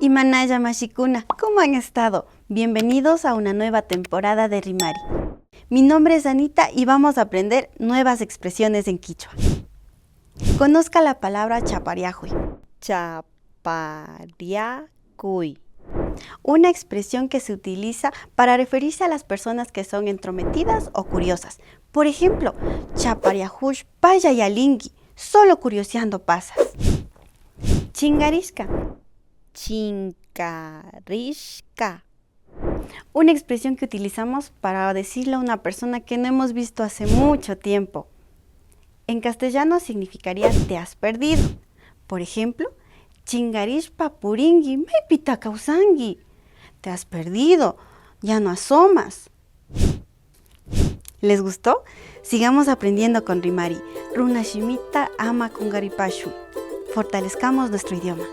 Imanaya Mashikuna, ¿cómo han estado? Bienvenidos a una nueva temporada de Rimari. Mi nombre es Anita y vamos a aprender nuevas expresiones en quichua. Conozca la palabra chapariajuy. Chapariacuy. Una expresión que se utiliza para referirse a las personas que son entrometidas o curiosas. Por ejemplo, chapariajush paya yalingui, solo curioseando pasas. Chingarisca. Chincarishka. Una expresión que utilizamos para decirle a una persona que no hemos visto hace mucho tiempo. En castellano significaría te has perdido. Por ejemplo, chingarishpa puringui, maipita kausangi. Te has perdido, ya no asomas. ¿Les gustó? Sigamos aprendiendo con Rimari. Runashimita ama kungaripashu. Fortalezcamos nuestro idioma.